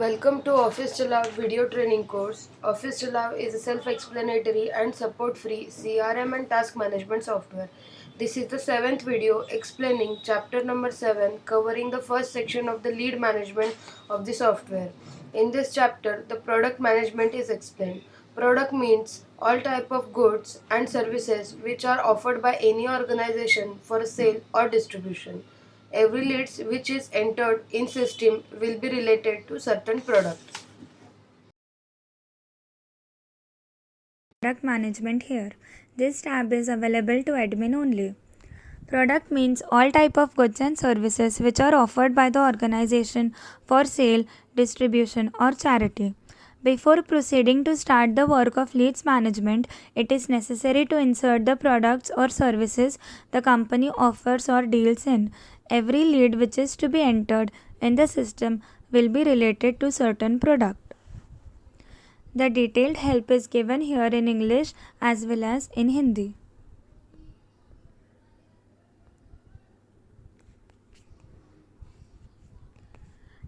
Welcome to Office Chalao video training course. Office Chalao is a self-explanatory and support-free CRM and task management software. This is the 7th video explaining chapter number 7 covering the first section of the lead management of the software. In this chapter, the product management is explained. Product means all type of goods and services which are offered by any organization for sale or distribution. Every leads which is entered in system will be related to certain products. Product management here. This tab is available to admin only. Product means all type of goods and services which are offered by the organization for sale, distribution or charity. Before proceeding to start the work of leads management, it is necessary to insert the products or services the company offers or deals in. Every lead which is to be entered in the system will be related to certain product. The detailed help is given here in English as well as in Hindi.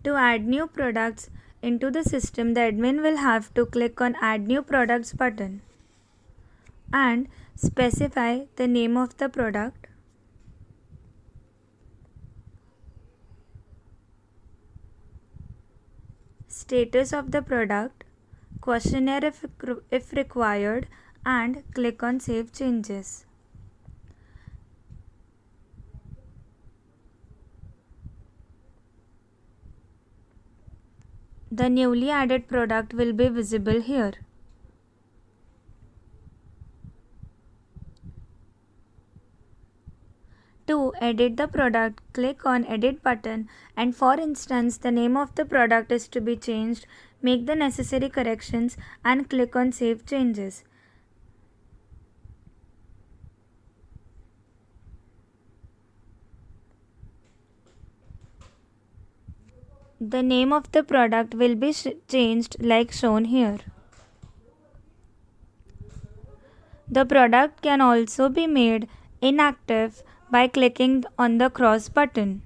To add new products into the system, the admin will have to click on Add New Products button and specify the name of the product, status of the product, questionnaire if required, and click on Save Changes. The newly added product will be visible here. To edit the product, click on Edit button, and for instance the name of the product is to be changed. Make the necessary corrections and click on Save Changes. The name of the product will be changed like shown here. The product can also be made inactive by clicking on the cross button.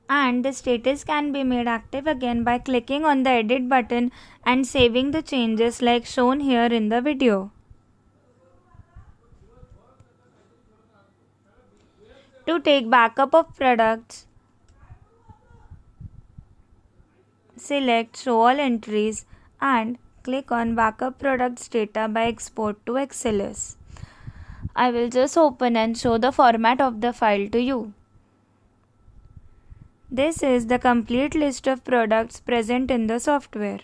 And the status can be made active again by clicking on the edit button and saving the changes like shown here in the video. To take backup of products, select Show All Entries and click on Backup Products Data by Export to XLS. I will just open and show the format of the file to you. This is the complete list of products present in the software.